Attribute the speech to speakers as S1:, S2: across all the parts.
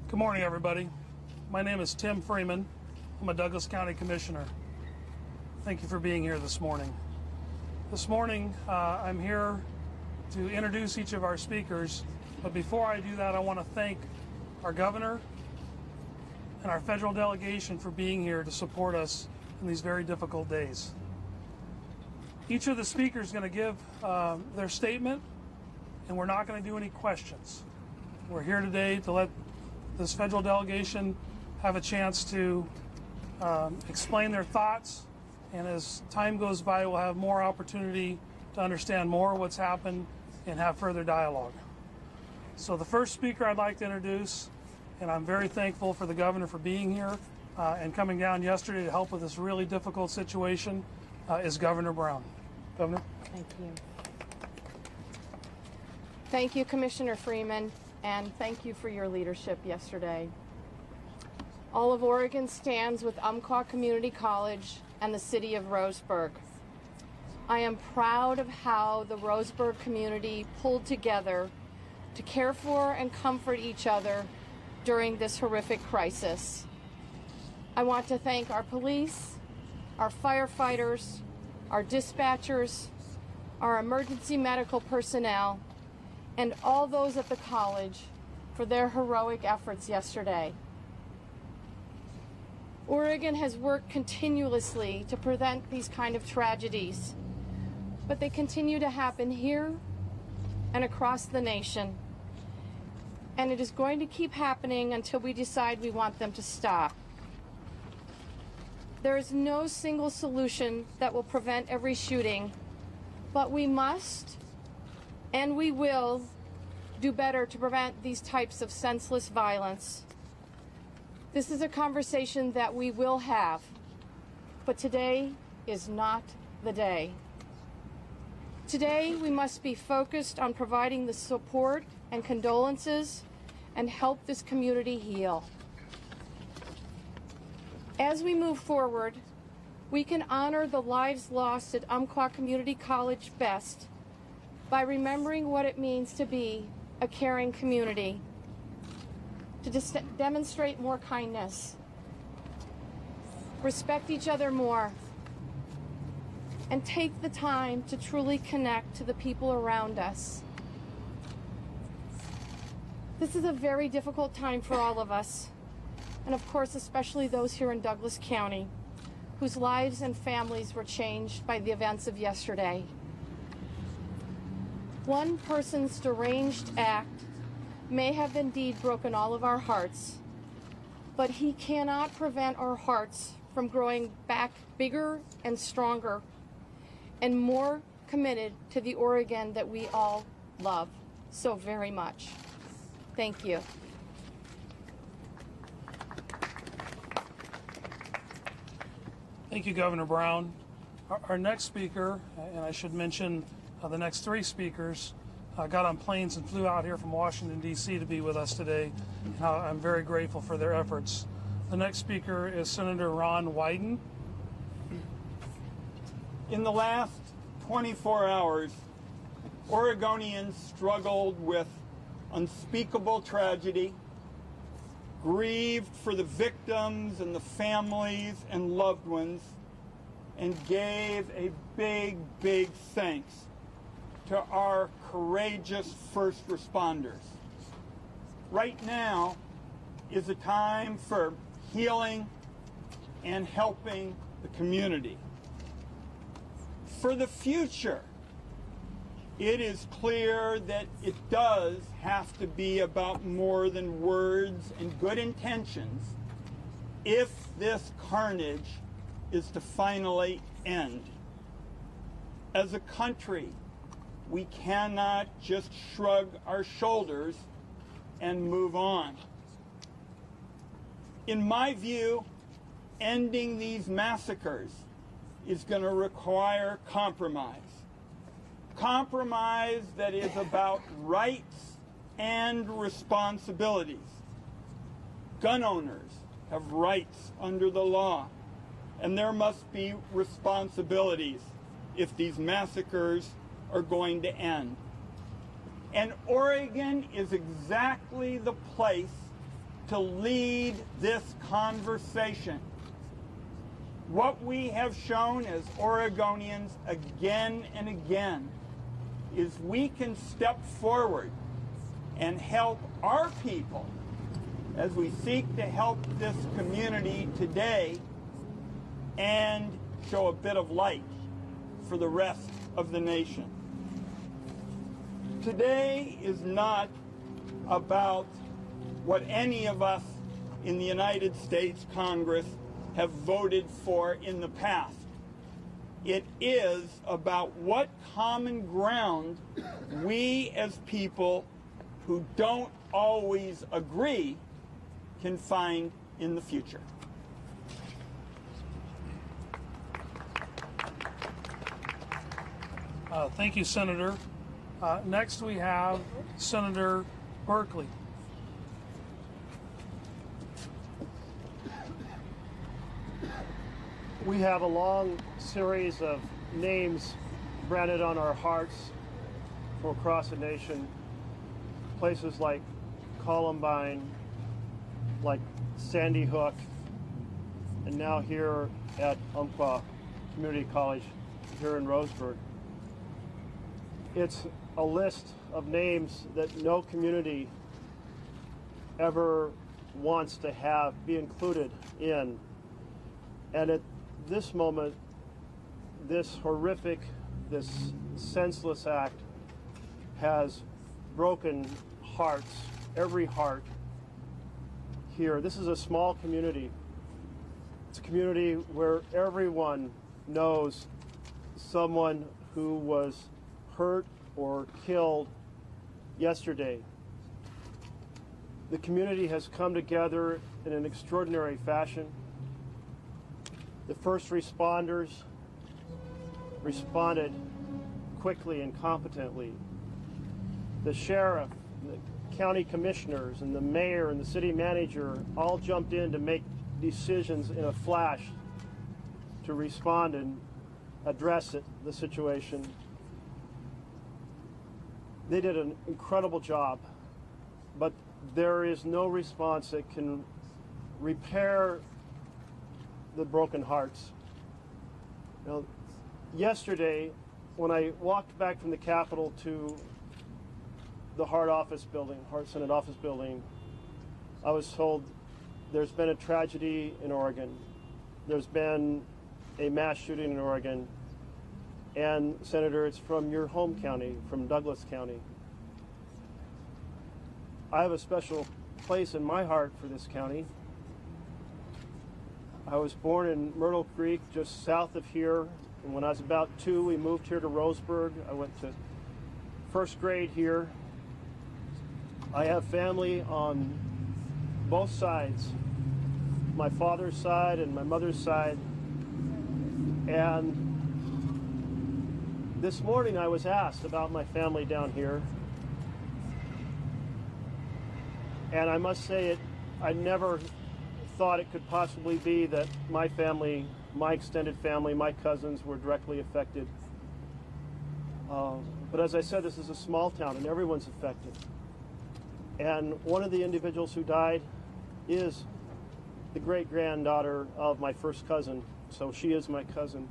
S1: Good morning, everybody. My name is Tim Freeman. I'm a Douglas County Commissioner. Thank you for being here this morning. This morning, I'm here to introduce each of our speakers, but before I do that, I want to thank our governor and our federal delegation for being here to support us in these very difficult days. Each of the speakers is going to give their statement, and we're not going to do any questions. We're here today to let this federal delegation have a chance to explain their thoughts, and as time goes by, we'll have more opportunity to understand more what's happened and have further dialogue. So the first speaker I'd like to introduce, and I'm very thankful for the governor for being here and coming down yesterday to help with this really difficult situation, is Governor Brown. Governor?
S2: Thank you. Thank you, Commissioner Freeman, and thank you for your leadership yesterday. All of Oregon stands with Umpqua Community College and the city of Roseburg. I am proud of how the Roseburg community pulled together to care for and comfort each other during this horrific crisis. I want to thank our police, our firefighters, our dispatchers, our emergency medical personnel, and all those at the college for their heroic efforts yesterday. Oregon has worked continuously to prevent these kind of tragedies, but they continue to happen here and across the nation. And it is going to keep happening until we decide we want them to stop. There is no single solution that will prevent every shooting, but we must and we will do better to prevent these types of senseless violence. This is a conversation that we will have, but today is not the day. Today, we must be focused on providing the support and condolences and help this community heal. As we move forward, we can honor the lives lost at Umpqua Community College best by remembering what it means to be a caring community, to demonstrate more kindness, respect each other more, and take the time to truly connect to the people around us. This is a very difficult time for all of us, and of course, especially those here in Douglas County, whose lives and families were changed by the events of yesterday. One person's deranged act may have indeed broken all of our hearts, but he cannot prevent our hearts from growing back bigger and stronger and more committed to the Oregon that we all love so very much. Thank you.
S1: Thank you, Governor Brown. Our next speaker, and I should mention the next three speakers, got on planes and flew out here from Washington, D.C. to be with us today. I'm very grateful for their efforts. The next speaker is Senator Ron Wyden.
S3: In the last 24 hours, Oregonians struggled with unspeakable tragedy, grieved for the victims and the families and loved ones, and gave a big, big thanks to our courageous first responders. Right now is a time for healing and helping the community. For the future, it is clear that it does have to be about more than words and good intentions if this carnage is to finally end. As a country, we cannot just shrug our shoulders and move on. In my view, ending these massacres is going to require compromise. Compromise that is about rights and responsibilities. Gun owners have rights under the law, and there must be responsibilities if these massacres are going to end. And Oregon is exactly the place to lead this conversation. What we have shown as Oregonians again and again is we can step forward and help our people as we seek to help this community today and show a bit of light for the rest of the nation. Today is not about what any of us in the United States Congress have voted for in the past. It is about what common ground we as people who don't always agree can find in the future.
S1: Thank you, Senator. Next we have Senator Berkeley.
S4: We have a long series of names branded on our hearts from across the nation. Places like Columbine, like Sandy Hook, and now here at Umpqua Community College here in Roseburg. It's a list of names that no community ever wants to have be included in. And at this moment, this horrific, this senseless act has broken hearts, every heart here. This is a small community. It's a community where everyone knows someone who was hurt or killed yesterday. The community has come together in an extraordinary fashion. The first responders responded quickly and competently. The sheriff, the county commissioners, and the mayor and the city manager all jumped in to make decisions in a flash to respond and address the situation. They did an incredible job, but there is no response that can repair the broken hearts. You know, yesterday, when I walked back from the Capitol to the Hart Senate office building, I was told there's been a tragedy in Oregon. There's been a mass shooting in Oregon. And Senator, it's from your home county, from Douglas County. I have a special place in my heart for this county. I was born in Myrtle Creek, just south of here, and when I was about 2, we moved here to Roseburg. I went to first grade here. I have family on both sides, my father's side and my mother's side. And this morning I was asked about my family down here. And I must say I never thought it could possibly be that my family, my extended family, my cousins were directly affected. But as I said, this is a small town and everyone's affected. And one of the individuals who died is the great-granddaughter of my first cousin, so she is my cousin.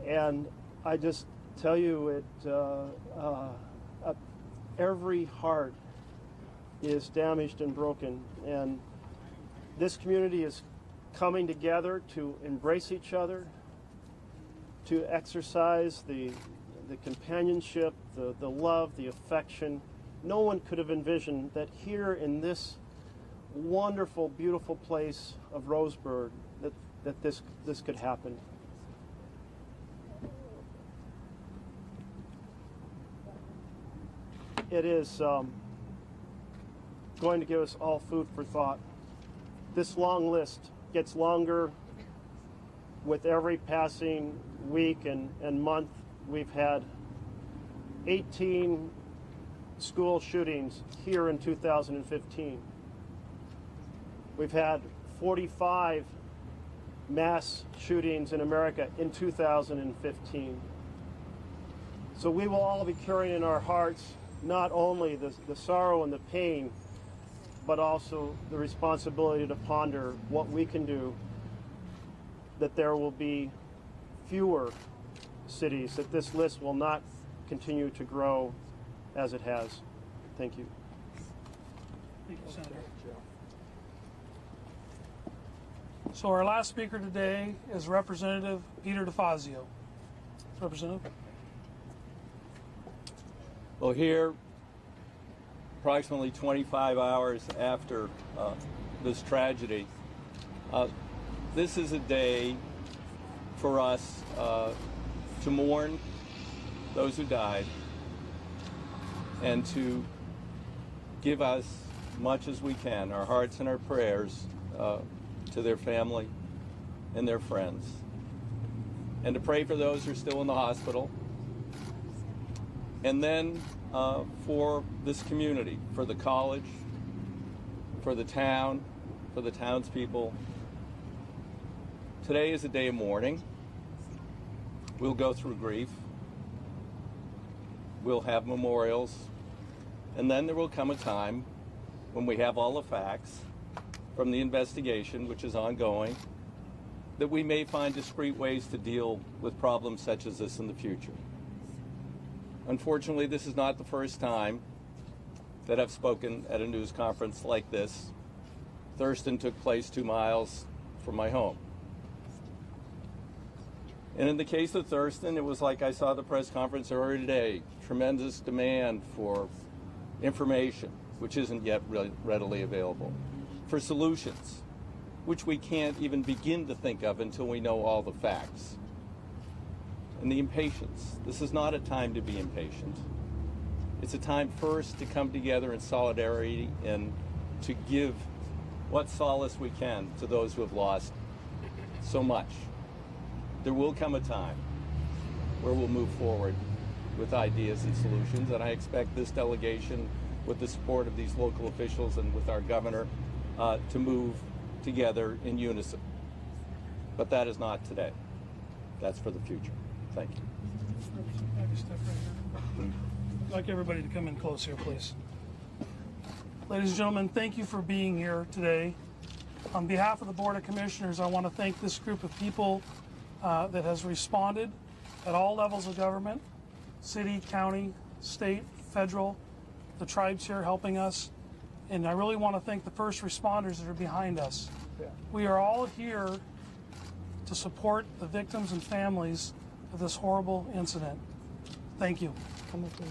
S4: And I just tell you, every heart is damaged and broken, and this community is coming together to embrace each other, to exercise the companionship, the love, the affection. No one could have envisioned that here in this wonderful, beautiful place of Roseburg that this could happen. It is going to give us all food for thought. This long list gets longer with every passing week and month. We've had 18 school shootings here in 2015. We've had 45 mass shootings in America in 2015. So we will all be carrying in our hearts not only the sorrow and the pain, but also the responsibility to ponder what we can do, that there will be fewer cities, that this list will not continue to grow as it has. Thank you.
S1: Thank you, Senator. So our last speaker today is Representative Peter Defazio. Representative.
S3: Well, here, approximately 25 hours after this tragedy, this is a day for us to mourn those who died and to give as much as we can, our hearts and our prayers, to their family and their friends, and to pray for those who are still in the hospital, and then for this community, for the college, for the town, for the townspeople. Today is a day of mourning. We'll go through grief. We'll have memorials, and then there will come a time when we have all the facts from the investigation, which is ongoing, that we may find discrete ways to deal with problems such as this in the future. Unfortunately, this is not the first time that I've spoken at a news conference like this. Thurston took place 2 miles from my home. And in the case of Thurston, it was like I saw the press conference earlier today, tremendous demand for information, which isn't yet readily available, for solutions, which we can't even begin to think of until we know all the facts. And the impatience. This is not a time to be impatient. It's a time first to come together in solidarity and to give what solace we can to those who have lost so much. There will come a time where we'll move forward with ideas and solutions, and I expect this delegation, with the support of these local officials and with our governor, to move together in unison. But that is not today. That's for the future. Thank you.
S1: Maybe step right here. I'd like everybody to come in close here, please. Ladies and gentlemen, thank you for being here today. On behalf of the Board of Commissioners, I want to thank this group of people that has responded at all levels of government, city, county, state, federal, the tribes here helping us. And I really want to thank the first responders that are behind us. We are all here to support the victims and families of this horrible incident. Thank you.
S2: Come with me.